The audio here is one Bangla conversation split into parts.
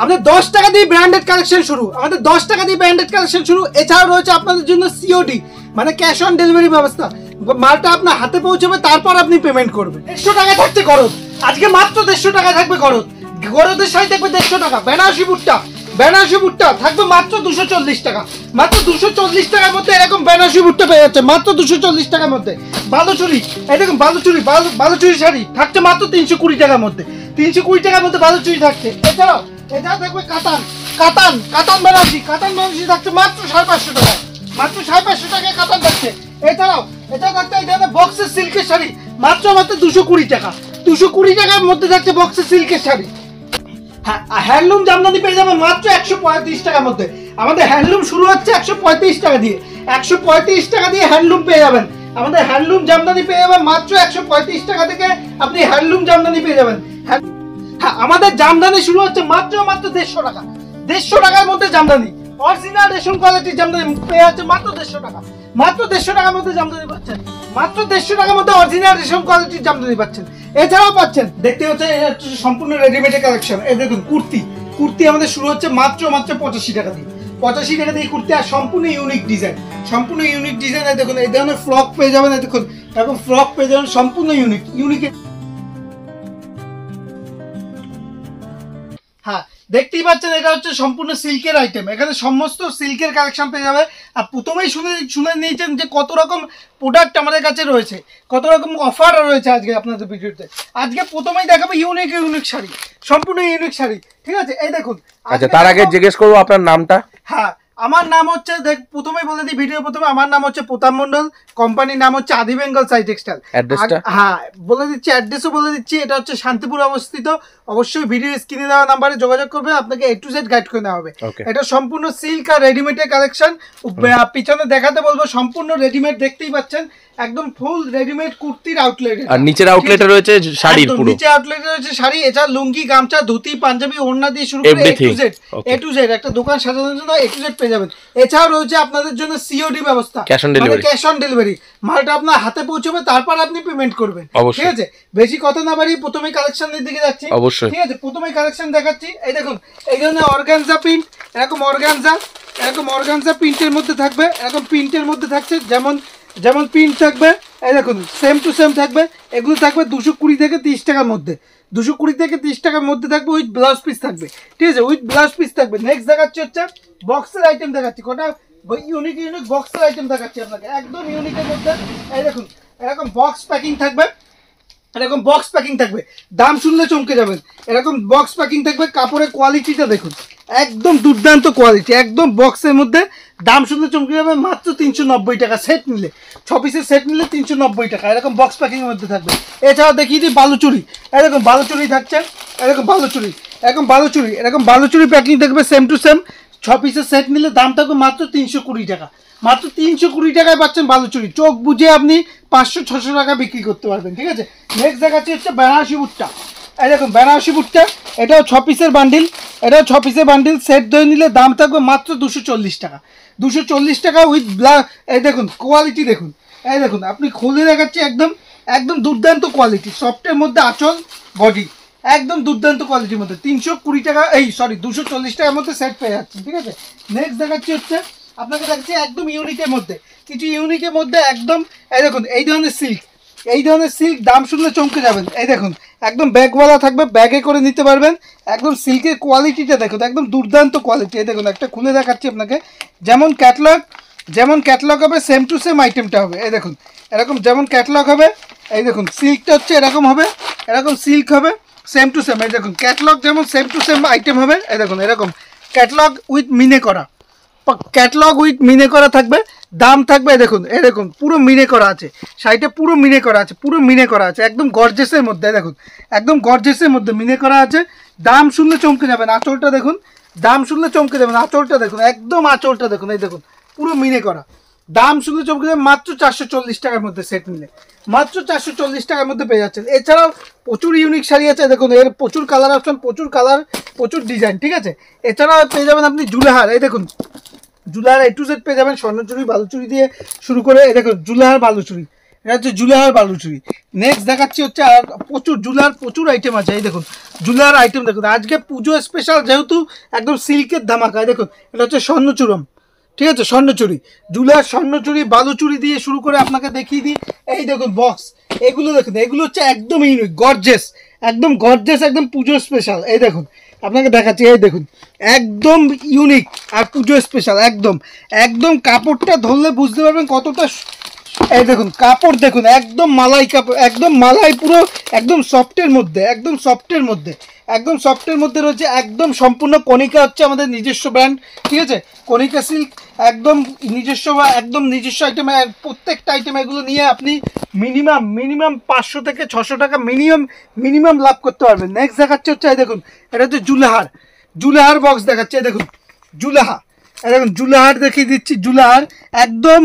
আমাদের 10 টাকা দিয়ে ব্র্যান্ডেড কালেকশন শুরু, আমাদের 10 টাকা দিয়ে ব্র্যান্ডেড কালেকশন শুরু। এছাড়াও রয়েছে আপনাদের জন্য সিওডি মানে ক্যাশ অন ডেলিভারি ব্যবস্থা। মালটা আপনার হাতে পৌঁছবে, তারপর আপনি পেমেন্ট করবেন। 150 টাকায় থাকছে গরদ, আজকে মাত্র 150 টাকায় থাকবে গরদ। গরদের শাড়ি থাকবে 150 টাকা। বেনারসি ভুট্টা থাকবে মাত্র 240 টাকা। মাত্র 240 টাকার মধ্যে এরকম বেনারসি ভুট্টা পেয়ে যাচ্ছে মাত্র 240 টাকার মধ্যে। বালুচুরি, এই দেখুন বালুচুরি শাড়ি থাকছে মাত্র 320 টাকার মধ্যে। 320 টাকার মধ্যে বালুচুরি থাকছে। এছাড়াও থাকবে কাতান বেনারসি থাকছে মাত্র 550 টাকায়। মাত্র 550 টাকায় কাতান থাকছে। এছাড়াও থাকছে এই ধরনের বক্সের সিল্কের শাড়ি মাত্র 220 টাকা। 220 টাকার মধ্যে থাকছে বক্সের সিল্কের শাড়ি। হ্যান্ডলুম জামদানি পেয়ে যাবেন মাত্র 135 টাকার মধ্যে। আমাদের হ্যান্ডলুম শুরু হচ্ছে 135 টাকা দিয়ে। 135 টাকা দিয়ে হ্যান্ডলুম পেয়ে যাবেন। আমাদের হ্যান্ডলুম জামদানি পেয়ে যাবেন মাত্র 135 টাকা থেকে। আপনি হ্যান্ডলুম জামদানি পেয়ে যাবেন। আমাদের জামদানি শুরু হচ্ছে মাত্র 150 টাকা। 150 টাকার মধ্যে জামদানি, অরিজিনাল রেশম কোয়ালিটির জামদানি পেয়ে যাচ্ছে মাত্র 150 টাকা। মাত্র 150 টাকার মধ্যে জামদানি পাচ্ছেন। মাত্র 150 টাকার মধ্যে অরিজিনাল রেশম কোয়ালিটির জামদানি পাচ্ছেন। এছাড়াও পাচ্ছেন, দেখতে হচ্ছে সম্পূর্ণ রেডিমেড কালেকশন। এই দেখুন কুর্তি আমাদের শুরু হচ্ছে মাত্র 85 টাকা দিয়ে। 85 টাকা দিয়ে কুর্তি, আর সম্পূর্ণ ইউনিক ডিজাইন। দেখুন এই ধরনের ফ্রক পেয়ে যাবেন। দেখুন এরকম ফ্রক পেয়ে যাবেন সম্পূর্ণ ইউনিক। হ্যাঁ, দেখতেই পাচ্ছেন এটা হচ্ছে সম্পূর্ণ সিল্কের আইটেম। এখানে সমস্ত সিল্কের কালেকশন পেয়ে যাবে। আর প্রথমেই শুনে নিয়েছেন যে কত রকম প্রোডাক্ট আমাদের কাছে রয়েছে, কত রকম অফার রয়েছে আজকে আপনাদের ভিডিওতে। আজকে প্রথমেই দেখাবো ইউনিক শাড়ি, সম্পূর্ণ ইউনিক শাড়ি। ঠিক আছে, এই দেখুন। আচ্ছা, তার আগে জিজ্ঞেস করবো আপনার নামটা। হ্যাঁ, আমার নাম হচ্ছে, প্রথমেই বলে দিই ভিডিও প্রথমে, আমার নাম হচ্ছে প্রতাপ মণ্ডল। কোম্পানির নাম হচ্ছে আদি বেঙ্গল সাই টেক্সটাইল। হ্যাঁ, বলে দিচ্ছি, অ্যাড্রেসও বলে দিচ্ছি। এটা হচ্ছে শান্তিপুর অবস্থিত। অবশ্যই ভিডিও স্ক্রিনে দেওয়া নাম্বারে যোগাযোগ করবে, আপনাকে A to Z গাইড করে দেওয়া হবে। এটা সম্পূর্ণ সিল্ক আর রেডিমেডের কালেকশন। পিছনে দেখাতে বলবো, সম্পূর্ণ রেডিমেড দেখতেই পাচ্ছেন, একদম ফুল রেডিমেড কুর্তির আউটলেট। আর নিচের আউটলেটে রয়েছে শাড়ির পুরো, নিচে আউটলেটে রয়েছে শাড়ি। এছাড়া লুঙ্গি, গামছা, ধুতি, পাঞ্জাবি, ওড়না দিয়ে শুরু করে A to Z একটা দোকান সাজানোর জন্য A to Z পেয়ে যাবেন। এছাড়াও রয়েছে আপনাদের জন্য সিওডি ব্যবস্থা, ক্যাশ অন ডেলিভারি। মালটা আপনার হাতে পৌঁছবে, তারপর আপনি পেমেন্ট করবেন। ঠিক আছে, বেশি কথা না বাড়িয়ে প্রথমে কালেকশনের দিকে যাচ্ছি। অবশ্যই, ঠিক আছে, প্রথমে কালেকশন দেখাচ্ছি। এই দেখুন, এই ধরনের অর্গানজা প্রিন্ট, এরকম অর্গানজা প্রিন্টের মধ্যে থাকবে। এরকম প্রিন্টের মধ্যে থাকছে যেমন প্রিন্ট থাকবে। এই দেখুন, সেম টু সেম থাকবে। এগুলো থাকবে 220 থেকে 30 টাকার মধ্যে। 220 থেকে 30 টাকার মধ্যে থাকবে, উইথ ব্লাউজ পিস থাকবে। ঠিক আছে, উইথ ব্লাউজ পিস থাকবে। নেক্সট দেখাচ্ছি হচ্ছে বক্সের আইটেম দেখাচ্ছি। কটা ইউনিক বক্সের আইটেম দেখাচ্ছি আপনাকে, একদম ইউনিকের মধ্যে। এই দেখুন, এরকম বক্স প্যাকিং থাকবে। দাম শুনলে চমকে যাবেন। এরকম বক্স প্যাকিং থাকবে। কাপড়ের কোয়ালিটিটা দেখুন, একদম দুর্দান্ত কোয়ালিটি, একদম বক্সের মধ্যে। দাম শুনলে চমকে যাবেন, মাত্র 390 টাকা। সেট নিলে 6 পিসের সেট নিলে 390 টাকা। এরকম বক্স প্যাকিং এর মধ্যে থাকবে। এছাড়াও দেখিয়ে দিই বালুচুরি। এরকম বালুচুরি থাকছে, এরকম বালুচুরি প্যাকিং থাকবে সেম টু সেম। 6 পিসের সেট নিলে দাম থাকবে মাত্র 320 টাকা। মাত্র 320 টাকায় পাচ্ছেন বালুচুরি। চোখ বুঝে আপনি 500-600 টাকা বিক্রি করতে পারবেন। ঠিক আছে, নেক্সট দেখাচ্ছি হচ্ছে বেনারসি ভুট্টা। এই দেখুন বেনারসি ভুট্টা, এটাও 6 পিসের বান্ডিল। সেট ধরে নিলে দাম থাকবে মাত্র 240 টাকা। 240 টাকা উইথ এই দেখুন কোয়ালিটি দেখুন। এই দেখুন, আপনি খুলে দেখাচ্ছি, একদম দুর্দান্ত কোয়ালিটি। সফটের মধ্যে আঁচল, বডি, একদম দুর্দান্ত কোয়ালিটির মধ্যে। 320 টাকা, 240 টাকার মধ্যে সেট পেয়ে যাচ্ছেন। ঠিক আছে, নেক্সট দেখাচ্ছি হচ্ছে আপনাকে দেখাচ্ছি একদম ইউনিকের মধ্যে, কিছু ইউনিকের মধ্যে একদম। এই দেখুন, এই ধরনের সিল্ক দাম শুনলে চমকে যাবেন। এই দেখুন, একদম ব্যাগওয়ালা থাকবে, ব্যাগে করে নিতে পারবেন। একদম সিল্কের কোয়ালিটিটা দেখুন, একদম দুর্দান্ত কোয়ালিটি। এই দেখুন, একটা খুলে দেখাচ্ছি আপনাকে। যেমন ক্যাটলগ হবে, সেম টু সেম আইটেমটা হবে। এই দেখুন, এরকম যেমন ক্যাটলগ হবে। এই দেখুন, সিল্কটা হচ্ছে এরকম হবে, এরকম সিল্ক হবে সেম টু সেম। এই দেখুন, ক্যাটলগ যেমন সেম টু সেম আইটেম হবে। এই দেখুন, এরকম ক্যাটলগ উইথ মিনে করা থাকবে। দাম থাকবে, দেখুন পুরো মিনে করা আছে, শাড়িটা পুরো মিনে করা আছে, একদম গর্জেসের মধ্যে। দেখুন, একদম গর্জেসের মধ্যে মিনে করা আছে। দাম শুনলে চমকে যাবেন। আঁচলটা দেখুন, আঁচলটা দেখুন, একদম আঁচলটা দেখুন। এই দেখুন, পুরো মিনে করা। দাম শুনলে চমকে যাবে, মাত্র 440 টাকার মধ্যে সেট নিলে, মাত্র 440 টাকার মধ্যে পেয়ে যাচ্ছেন। এছাড়াও প্রচুর ইউনিক শাড়ি আছে। দেখুন, এর প্রচুর কালার অপশন, প্রচুর ডিজাইন। ঠিক আছে, এছাড়াও পেয়ে যাবেন আপনি জুলেহার। এই দেখুন, জুলেহার A to Z পেয়ে যাবেন। স্বর্ণচুরি, বালুচুরি দিয়ে শুরু করে, এই দেখুন জুলেহার, বালুচুরি, এটা হচ্ছে জুলাহার বালুচুরি। নেক্সট দেখাচ্ছি হচ্ছে আর প্রচুর জুলার প্রচুর আইটেম আছে। এই দেখুন জুলার আইটেম দেখুন, আজকে পুজো স্পেশাল যেহেতু একদম সিল্কের ধামাকা। দেখুন এটা হচ্ছে স্বর্ণচূড়ম, ঠিক আছে, স্বর্ণচুরি, জুলার স্বর্ণচুরি বালুচুরি দিয়ে শুরু করে আপনাকে দেখিয়ে দিই। এই দেখুন বক্স, এগুলো দেখুন, এগুলো হচ্ছে একদম ইউনিক গর্জেস, একদম গর্জেস, একদম পুজো স্পেশাল। এই দেখুন আপনাকে দেখাচ্ছি, এই দেখুন একদম ইউনিক আর পুজো স্পেশাল। একদম একদম কাপড়টা ধরলে বুঝতে পারবেন কতটা। এই দেখুন কাপড় দেখুন, একদম মালাই কাপড়, একদম মালাই, পুরো একদম সফটের মধ্যে, একদম সফটের মধ্যে, একদম সফটের মধ্যে রয়েছে। একদম সম্পূর্ণ কণিকা হচ্ছে আমাদের নিজস্ব ব্র্যান্ড, ঠিক আছে, কণিকা সিল্ক, একদম নিজস্ব বা একদম নিজস্ব আইটেম। প্রত্যেকটা আইটেম এগুলো নিয়ে আপনি মিনিমাম 500 থেকে 600 টাকা মিনিমাম লাভ করতে পারবেন। নেক্সট দেখাচ্ছে হচ্ছে এই দেখুন, এটা হচ্ছে জুলাহার বক্স দেখাচ্ছে। এই দেখুন জুলাহা, এরকম জুলাহার দেখিয়ে দিচ্ছি। জুলাহার একদম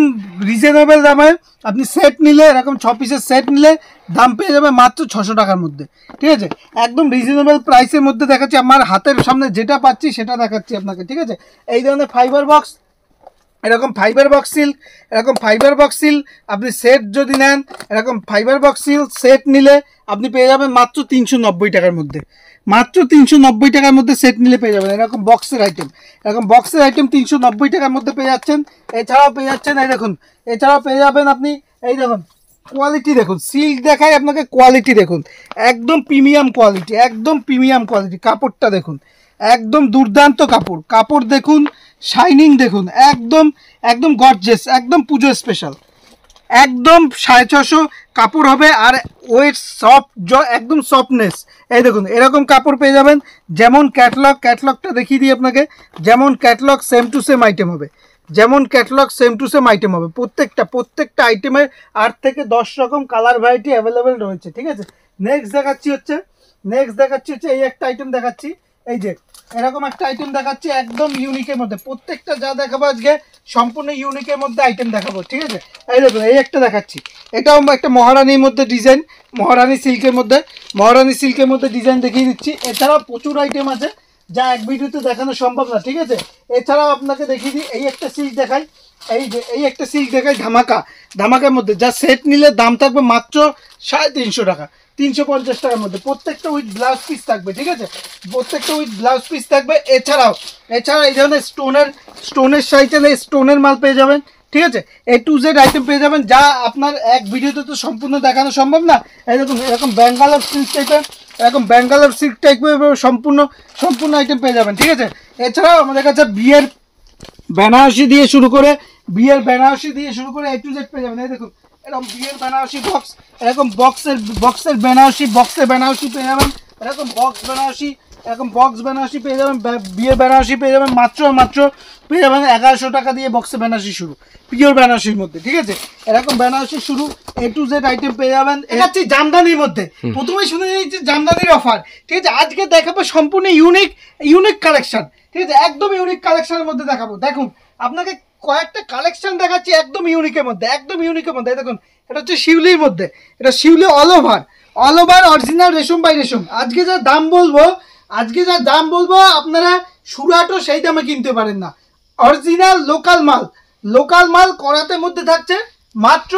রিজনেবল দামে আপনি সেট নিলে, এরকম 6 পিসের সেট নিলে দাম পেয়ে যাবে মাত্র 600 টাকার মধ্যে, ঠিক আছে, একদম রিজনেবল প্রাইসের মধ্যে দেখাচ্ছি। আমার হাতের সামনে যেটা পাচ্ছি সেটা দেখাচ্ছি আপনাকে, ঠিক আছে। এই ধরনের ফাইবার বক্স, এরকম ফাইবার বক্স সিল্ক, এরকম ফাইবার বক্স সিল্ক আপনি সেট যদি নেন, এরকম ফাইবার বক্স সিল্ক সেট নিলে আপনি পেয়ে যাবেন মাত্র 390 টাকার মধ্যে, মাত্র 390 টাকার মধ্যে সেট নিলে পেয়ে যাবেন এরকম বক্সের আইটেম। এরকম বক্সের আইটেম 390 টাকার মধ্যে পেয়ে যাচ্ছেন। এছাড়াও পেয়ে যাচ্ছেন এই দেখুন, এছাড়াও পেয়ে যাবেন আপনি এই দেখুন কোয়ালিটি দেখুন, সিল্ক দেখায় আপনাকে, কোয়ালিটি দেখুন একদম প্রিমিয়াম কোয়ালিটি, একদম প্রিমিয়াম কোয়ালিটি। কাপড়টা দেখুন একদম দুর্দান্ত কাপড়, কাপড় দেখুন, শাইনিং দেখুন, একদম একদম গর্জেস, একদম পুজো স্পেশাল, একদম 650 কাপড় হবে। আর ওয়েট সফট, একদম সফটনেস। এই দেখুন এরকম কাপড় পেয়ে যাবেন। যেমন ক্যাটলগটা দেখিয়ে দিই আপনাকে, যেমন catalogue same to same item হবে, যেমন catalogue same to same item হবে। প্রত্যেকটা আইটেমের 8 থেকে 10 রকম কালার ভ্যারাইটি অ্যাভেলেবেল রয়েছে, ঠিক আছে। নেক্সট দেখাচ্ছি হচ্ছে এই একটা আইটেম দেখাচ্ছি। এই যে এরকম একটা আইটেম দেখাচ্ছি একদম ইউনিকের মধ্যে। প্রত্যেকটা যা দেখাবো আজকে সম্পূর্ণ ইউনিকের মধ্যে আইটেম দেখাবো, ঠিক আছে। এই দেখুন এই একটা দেখাচ্ছি, এটাও একটা মহারানীর মধ্যে ডিজাইন, মহারানী সিল্কের মধ্যে ডিজাইন দেখিয়ে দিচ্ছি। এছাড়াও প্রচুর আইটেম আছে যা এক ভিডিওতে দেখানো সম্ভব না, ঠিক আছে। এছাড়াও আপনাকে দেখিয়ে দিই, এই একটা সিল্ক দেখাই, এই একটা সিল্ক দেখাই ধামাকার মধ্যে, যা সেট নিলে দাম থাকবে মাত্র 350 টাকা, 350 টাকার মধ্যে। প্রত্যেকটা উইথ ব্লাউজ পিস থাকবে, ঠিক আছে, প্রত্যেকটা উইথ ব্লাউজ পিস থাকবে। এছাড়াও এই ধরনের স্টোনের সাইটে স্টোনের মাল পেয়ে যাবেন, ঠিক আছে, A to Z আইটেম পেয়ে যাবেন, যা আপনার এক ভিডিওতে তো সম্পূর্ণ দেখানো সম্ভব না। এরকম ব্যাঙ্গালোর সিল্ক টাইপের সম্পূর্ণ আইটেম পেয়ে যাবেন, ঠিক আছে। এছাড়াও আমাদের কাছে বিয়ের বেনারসি দিয়ে শুরু করে A to Z পেয়ে যাবেন। এই দেখুন এরকম বিয়ের বেনারসি বক্স, এরকম বক্সের বেনারসি পেয়ে যাবেন, এরকম বক্স বেনারসি পেয়ে যাবেন, বিয়ের বেনারসি পেয়ে যাবেন মাত্র পেয়ে যাবেন 1100 টাকা দিয়ে। বক্সে বেনারসি শুরু, পিওর বেনারসির মধ্যে, ঠিক আছে, এরকম বেনারসি শুরু A to Z আইটেম পেয়ে যাবেন। দেখাচ্ছি জামদানির মধ্যে, প্রথমেই শুনে নিয়েছি জামদানির অফার, ঠিক আছে। আজকে দেখাবো সম্পূর্ণ ইউনিক কালেকশন, ঠিক আছে, একদম ইউনিক কালেকশনের মধ্যে দেখাবো। দেখুন আপনাকে কয়েকটা কালেকশন দেখাচ্ছি একদম ইউনিকের মধ্যে। দেখুন এটা হচ্ছে শিউলির মধ্যে, এটা শিউলি অল ওভার অরিজিনাল রেশম বাই রেশম। আজকে যা দাম বলবো আপনারা সুরাটও সেই দামে কিনতে পারেন না। অরিজিনাল লোকাল মাল করাতের মধ্যে থাকছে মাত্র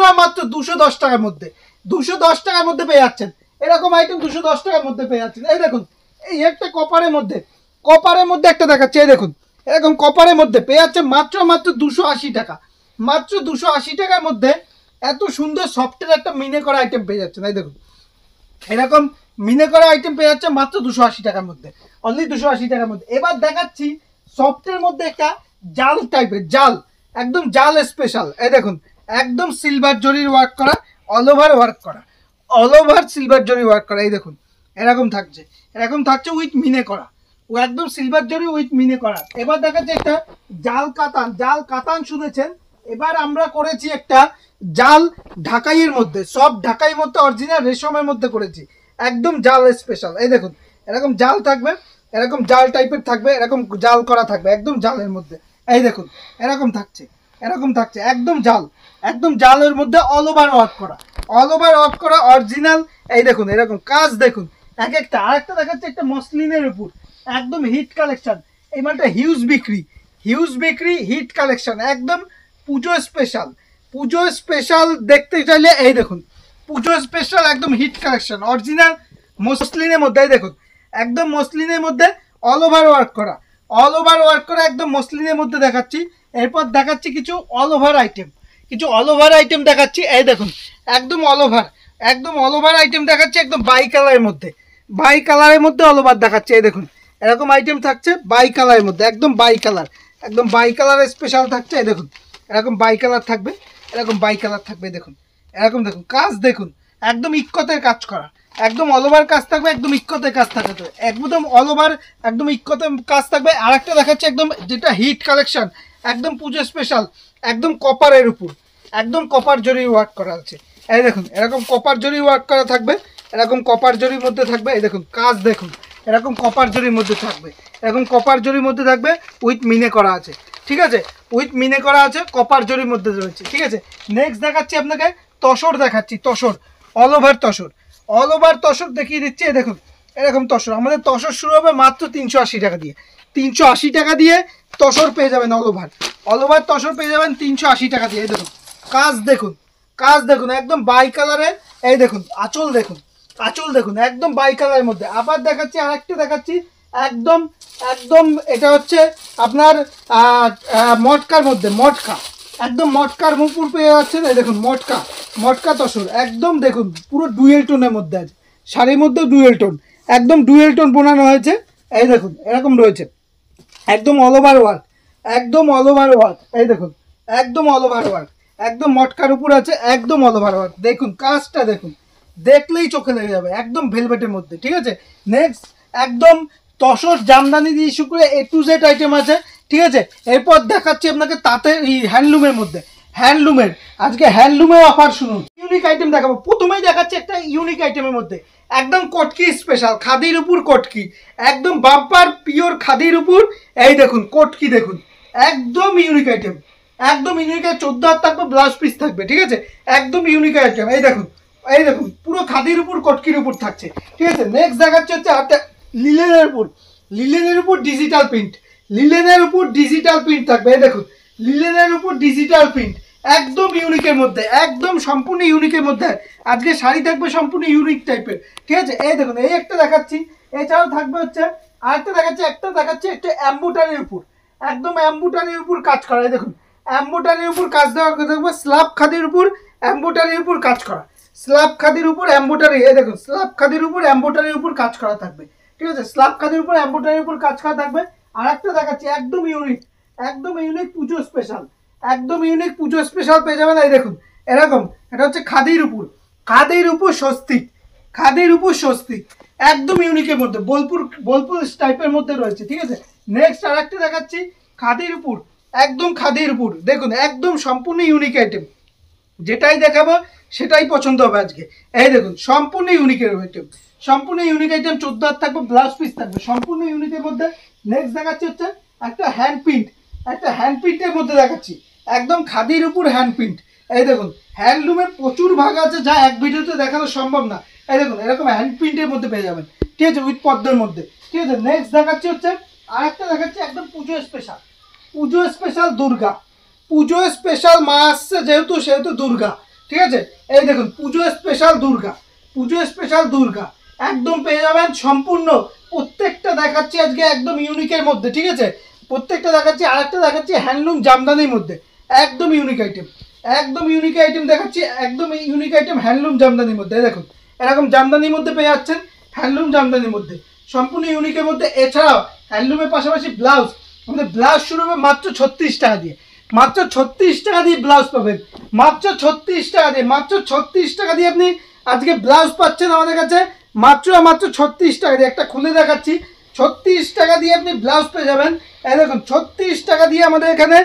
210 টাকার মধ্যে, 210 টাকার মধ্যে পেয়ে যাচ্ছেন এরকম আইটেম, 210 টাকার মধ্যে পেয়ে যাচ্ছেন। এই দেখুন এই একটা কপারের মধ্যে একটা দেখাচ্ছে, এই দেখুন এরকম কপারের মধ্যে পেয়ে যাচ্ছে মাত্র 280 টাকা, মাত্র 280 টাকার মধ্যে এত সুন্দর সফটের একটা মিনে করা আইটেম পেয়ে যাচ্ছেন। এই দেখুন এরকম মিনে করা আইটেম পেয়ে যাচ্ছে মাত্র 280 টাকার মধ্যে, অনলি 280 টাকার মধ্যে। এবার দেখাচ্ছি সফটের মধ্যে একটা জাল টাইপের, একদম জাল স্পেশাল। এই দেখুন একদম সিলভার জরির ওয়ার্ক করা, অল ওভার সিলভার জরি ওয়ার্ক করা। এই দেখুন এরকম থাকছে উইথ মিনে করা, ও একদম সিলভার জরি উইথ মিনে করা। এবার দেখাচ্ছে একটা জাল কাতান শুনেছেন, এবার আমরা করেছি একটা জাল ঢাকাইয়ের মধ্যে, সব ঢাকাইয়ের মধ্যে অরিজিনাল রেশমের মধ্যে করেছি, একদম জাল স্পেশাল। এই দেখুন এরকম জাল থাকবে, এরকম জাল টাইপের থাকবে, এরকম জাল করা থাকবে একদম জালের মধ্যে। এই দেখুন এরকম থাকছে একদম জালের মধ্যে অল ওভার ওয়ার্ক করা অরিজিনাল। এই দেখুন এরকম কাজ দেখুন এক একটা। আরেকটা দেখাচ্ছে একটা মসলিনের উপর একদম হিট কালেকশন, এই মালটা হিউজ বিক্রি হিট কালেকশন, একদম পুজো স্পেশাল, পুজো স্পেশাল দেখতে চাইলে এই দেখুন, পুজো স্পেশাল একদম হিট কালেকশন, অরিজিনাল মসলিনের মধ্যে। এই দেখুন একদম মসলিনের মধ্যে অল ওভার ওয়ার্ক করা, অল ওভার ওয়ার্ক করা একদম মসলিনের মধ্যে দেখাচ্ছি। এরপর দেখাচ্ছি কিছু অল ওভার আইটেম, কিছু অল ওভার আইটেম দেখাচ্ছি। এই দেখুন একদম অল ওভার, একদম অল ওভার আইটেম দেখাচ্ছি, একদম বাই কালারের মধ্যে, বাই কালারের মধ্যে অল ওভার দেখাচ্ছে। এই দেখুন এরকম আইটেম থাকছে বাই কালারের মধ্যে, একদম বাই কালার, একদম বাই কালারের স্পেশাল থাকছে। এই দেখুন এরকম বাই কালার থাকবে, এরকম বাই কালার থাকবে। দেখুন এরকম, দেখুন কাজ দেখুন, একদম ইক্কতের কাজ করা, একদম অল ওভার কাজ থাকবে, একদম ইক্কতের কাজ থাকবে, একদম অল ওভার একদম ইক্কতের কাজ থাকবে। আর একটা দেখাচ্ছে একদম যেটা হিট কালেকশন, একদম পুজো স্পেশাল, একদম কপারের উপর, একদম কপার জরি ওয়ার্ক করা আছে। এই দেখুন এরকম কপার জরি ওয়ার্ক করা থাকবে, এরকম কপার জরির মধ্যে থাকবে। এই দেখুন কাজ দেখুন, এরকম কপার জরির মধ্যে থাকবে, এরকম কপার জরির মধ্যে থাকবে, উইথ মিনে করা আছে, ঠিক আছে, উইথ মিনে করা আছে, কপার জরির মধ্যে রয়েছে, ঠিক আছে। নেক্সট দেখাচ্ছি আপনাকে তসর দেখাচ্ছি, tussar all over tussar, all over tussar দেখিয়ে দিচ্ছি। এই দেখুন এরকম তসর, আমাদের তসর শুরু হবে মাত্র 380 টাকা দিয়ে, 380 টাকা দিয়ে তসর পেয়ে যাবেন, all over, all over tussar পেয়ে যাবেন 380 টাকা দিয়ে। এই দেখুন কাজ দেখুন, কাজ দেখুন একদম বাই কালারে। এই দেখুন আঁচল দেখুন, আঁচল দেখুন একদম বাই কালারের মধ্যে। আবার দেখাচ্ছি আরেকটা দেখাচ্ছি, একদম একদম এটা হচ্ছে আপনার মটকার মধ্যে, মটকা একদম মটকার মুকুর পেয়ে যাচ্ছেন। এই দেখুন মটকা, মটকা তসর একদম দেখুন পুরো ডুয়েল টোনের মধ্যে আছে, শাড়ির মধ্যে ডুয়েল টোন, একদম ডুয়েল টোন বোনানো হয়েছে। এই দেখুন এরকম রয়েছে, একদম অল ওভার ওয়ার্ক, একদম অল ওভার ওয়ার্ক। এই দেখুন একদম অল ওভার ওয়ার্ক, একদম মটকার উপর আছে, একদম অল ওভার ওয়ার্ক। দেখুন কাজটা দেখুন, দেখলেই চোখে লেগে যাবে, একদম ভেলভেটের মধ্যে, ঠিক আছে। নেক্সট একদম তসর জামদানি দিয়ে শুক্রে A to Z আইটেম আছে, ঠিক আছে। এরপর দেখাচ্ছি আপনাকে তাতে এই হ্যান্ডলুমের মধ্যে, হ্যান্ডলুমের আজকে হ্যান্ডলুমের অফার শুনুন, ইউনিক আইটেম দেখাবো। প্রথমেই দেখাচ্ছি একটা ইউনিক আইটেমের মধ্যে, একদম কটকি স্পেশাল, খাদির উপর কটকি, একদম বাম্পার পিওর খাদির উপর। এই দেখুন কটকি দেখুন, একদম ইউনিক আইটেম, একদম ইউনিক। 14 হাত থাকবে, ব্লাউজ পিস থাকবে, ঠিক আছে, একদম ইউনিক আইটেম। এই দেখুন, এই দেখুন পুরো খাদির উপর কটকির উপর থাকছে, ঠিক আছে। নেক্সট দেখাচ্ছে হচ্ছে একটা লিলেনের উপর, লিলেনের উপর ডিজিটাল প্রিন্ট, লিলেনের উপর ডিজিটাল প্রিন্ট থাকবে। এই দেখুন লিলেনের উপর ডিজিটাল প্রিন্ট, একদম ইউনিকের মধ্যে, একদম সম্পূর্ণ ইউনিকের মধ্যে। আজকে শাড়ি থাকবে সম্পূর্ণ ইউনিক টাইপের, ঠিক আছে। এই দেখুন এই একটা দেখাচ্ছি, এছাড়াও থাকবে হচ্ছে আরেকটা দেখাচ্ছি, একটা দেখাচ্ছি একটা এম্বুটারির উপর, একদম এম্বুটারির উপর কাজ করা। এই দেখুন এম্বুটারির উপর কাজ দেওয়া থাকবে, স্ল্যাব খাদির উপর এম্বুটারির উপর কাজ করা, স্ল্যাব খাদির উপর এম্বুটারি। এই দেখুন স্ল্যাব খাদির উপর এম্বুটারির উপর কাজ করা থাকবে, ঠিক আছে, স্ল্যাব খাদির উপর এম্বুটারির উপর কাজ করা থাকবে। আর একটা দেখাচ্ছি একদম ইউনিক, একদম ইউনিক পুজো স্পেশাল, একদম ইউনিক পুজো স্পেশাল পেয়ে যাবেন। এই দেখুন এরকম, এটা হচ্ছে খাদির উপর, খাদির উপর স্বস্তিক, খাদির উপর স্বস্তিক, একদম ইউনিকের মধ্যে, বোলপুর বোলপুর টাইপের মধ্যে রয়েছে, ঠিক আছে। নেক্সট আর একটা দেখাচ্ছি খাদির উপর, একদম খাদির উপর, দেখুন একদম সম্পূর্ণ ইউনিক আইটেম, যেটাই দেখাবো সেটাই পছন্দ হবে আজকে। এই দেখুন সম্পূর্ণ ইউনিকের আইটেম, সম্পূর্ণ ইউনিক আইটেম, 14 হাত থাকবে, ব্লাউজ পিস থাকবে, সম্পূর্ণ ইউনিকের মধ্যে। নেক্সট দেখাচ্ছি হচ্ছে একটা হ্যান্ড প্রিন্ট, একটা হ্যান্ড প্রিন্টের মধ্যে দেখাচ্ছি, একদম খাদির উপর হ্যান্ড প্রিন্ট। এই দেখুন হ্যান্ডলুমের প্রচুর ভাগ আছে, যা এক ভিডিওতে দেখানো সম্ভব না। এই দেখুন এরকম হ্যান্ড প্রিন্টের মধ্যে পেয়ে যাবেন, ঠিক আছে, উইথ পদ্মের মধ্যে, ঠিক আছে। নেক্সট দেখাচ্ছি হচ্ছে আরেকটা দেখাচ্ছি একদম পুজো স্পেশাল, পুজো স্পেশাল দুর্গা, পুজো স্পেশাল মা আসছে যেহেতু সেহেতু দুর্গা, ঠিক আছে। এই দেখুন পুজো স্পেশাল দুর্গা, পুজো স্পেশাল দুর্গা একদম পেয়ে যাবেন সম্পূর্ণ। প্রত্যেকটা দেখাচ্ছি আজকে একদম ইউনিকের মধ্যে, ঠিক আছে, প্রত্যেকটা দেখাচ্ছি। আরেকটা দেখাচ্ছি হ্যান্ডলুম জামদানির মধ্যে, একদম ইউনিক আইটেম, একদম ইউনিক আইটেম দেখাচ্ছি, একদম ইউনিক আইটেম হ্যান্ডলুম জামদানির মধ্যে। দেখুন এরকম জামদানির মধ্যে পেয়ে যাচ্ছেন, হ্যান্ডলুম জামদানির মধ্যে, সম্পূর্ণ ইউনিকের মধ্যে। এছাড়াও হ্যান্ডলুমের পাশাপাশি ব্লাউজ, আমাদের ব্লাউজ শুরু হবে মাত্র 36 টাকা দিয়ে, মাত্র 36 টাকা দিয়ে ব্লাউজ পাবেন, মাত্র 36 টাকা দিয়ে, মাত্র 36 টাকা দিয়ে আপনি আজকে ব্লাউজ পাচ্ছেন আমাদের কাছে, মাত্র মাত্র 36 টাকা দিয়ে। একটা খুলে দেখাচ্ছি, 36 টাকা দিয়ে আপনি ব্লাউজ পেয়ে যাবেন। এই দেখুন 36 টাকা দিয়ে আমাদের এখানে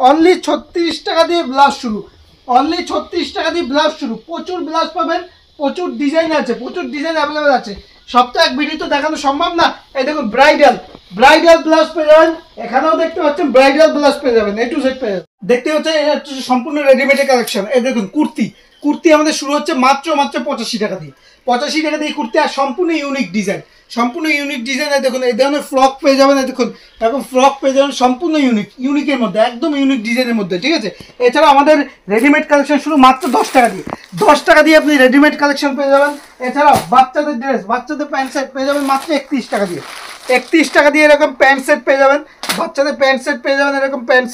অনলি 36 টাকা দিয়ে ব্লাউজ শুরু, অনলি 36 টাকা দিয়ে ব্লাউজ শুরু। প্রচুর ব্লাউজ পাবেন, প্রচুর ডিজাইন আছে, প্রচুর ডিজাইন অ্যাভেলেবেল আছে, সব তো এক ভিডিওতে দেখানো সম্ভব না। এই দেখুন ব্রাইডাল, ব্রাইডাল ব্লাউজ পেয়ে যাবেন, এখানেও দেখতে পাচ্ছেন ব্রাইডাল ব্লাউজ পেয়ে যাবেন, A to Z পেয়ে যাবেন। দেখতে হচ্ছে এটা হচ্ছে সম্পূর্ণ রেডিমেডের কালেকশন। এই দেখুন কুর্তি, কুর্তি আমাদের শুরু হচ্ছে মাত্র মাত্র 85 টাকা দিয়ে, 85 টাকা দিয়ে কুর্তি, আর সম্পূর্ণ ইউনিক ডিজাইন, সম্পূর্ণ ইউনিক ডিজাইনের দেখুন এই ধরনের ফ্রক পেয়ে যাবেন, দেখুন এরকম ফ্রক পেয়ে যাবেন সম্পূর্ণ ইউনিকের মধ্যে, একদম ইউনিক ডিজাইনের মধ্যে, ঠিক আছে। এছাড়া আমাদের রেডিমেড কালেকশন শুরু মাত্র 10 টাকা দিয়ে, 10 টাকা দিয়ে আপনি রেডিমেড কালেকশন পেয়ে যাবেন। এছাড়াও বাচ্চাদের ড্রেস, বাচ্চাদের প্যান্ট সেট পেয়ে যাবেন মাত্র 31 টাকা দিয়ে, 31 টাকা দিয়ে এরকম প্যান্ট সেট পেয়ে যাবেন, বাচ্চাদের প্যান্ট সেট পেয়ে যাবেন, এরকম প্যান্ট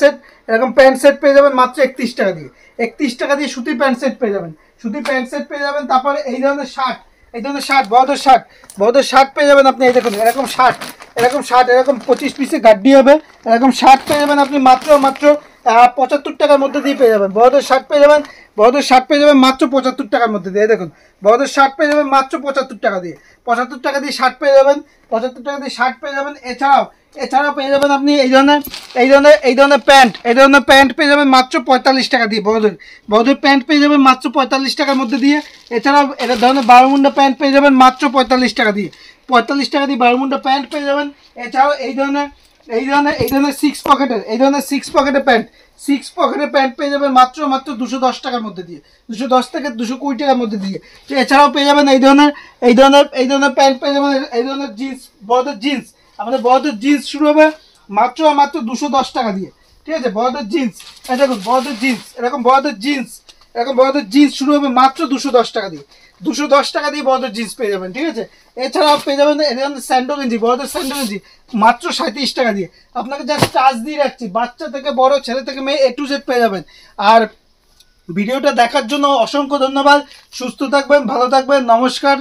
সেট পেয়ে যাবেন মাত্র 31 টাকা দিয়ে, 31 টাকা দিয়ে সুতির প্যান্ট সেট পেয়ে যাবেন, সুতির প্যান্ট সেট পেয়ে যাবেন। তারপরে এই ধরনের শার্ট, এই ধরনের শার্ট, বড়দের শার্ট পেয়ে যাবেন আপনি, এই দেখুন এরকম শার্ট, এরকম 25 পিসে গাড্ডি হবে, এরকম শার্ট পেয়ে যাবেন আপনি মাত্র 75 টাকার মধ্যে দিয়ে পেয়ে যাবেন। বড়দের শার্ট পেয়ে যাবেন মাত্র 75 টাকার মধ্যে দিয়ে, দেখুন বড়দের শার্ট পেয়ে যাবেন মাত্র 75 টাকা দিয়ে, 75 টাকা দিয়ে শার্ট পেয়ে যাবেন, 75 টাকা দিয়ে শার্ট পেয়ে যাবেন। এছাড়াও পেয়ে যাবেন আপনি এই ধরনের প্যান্ট পেয়ে যাবেন মাত্র 45 টাকা দিয়ে, বড়দের প্যান্ট পেয়ে যাবেন মাত্র 45 টাকার মধ্যে দিয়ে। এছাড়াও এটা ধরনের বারমুন্ডা প্যান্ট পেয়ে যাবেন মাত্র 45 টাকা দিয়ে, 45 টাকা দিয়ে বারমুন্ডা প্যান্ট পেয়ে যাবেন। এছাড়াও এই ধরনের সিক্স পকেটের প্যান্ট পেয়ে যাবেন মাত্র 210 টাকার মধ্যে দিয়ে, 210 থেকে 220 টাকার মধ্যে দিয়ে। এছাড়াও পেয়ে যাবেন এই ধরনের প্যান্ট পেয়ে যাবেন, এই ধরনের জিন্স, বড়দের জিন্স শুরু হবে মাত্র 210 টাকা দিয়ে, ঠিক আছে। বড়দের জিন্স, দেখুন বড়দের জিন্স শুরু হবে মাত্র 210 টাকা দিয়ে, 210 টাকা দিয়ে বড়দের জিন্স পেয়ে যাবেন, ঠিক আছে। এছাড়াও পেয়ে যাবেন এই ধরনের স্যান্ডো গেঞ্জি, বড়দের স্যান্ডো গেঞ্জি মাত্র 37 টাকা দিয়ে। আপনাকে জাস্ট চার্জ দিয়ে রাখছি, বাচ্চা থেকে বড়, ছেলে থেকে মেয়ে A to Z পেয়ে যাবেন। আর ভিডিওটা দেখার জন্য অসংখ্য ধন্যবাদ। সুস্থ থাকবেন, ভালো থাকবেন, নমস্কার।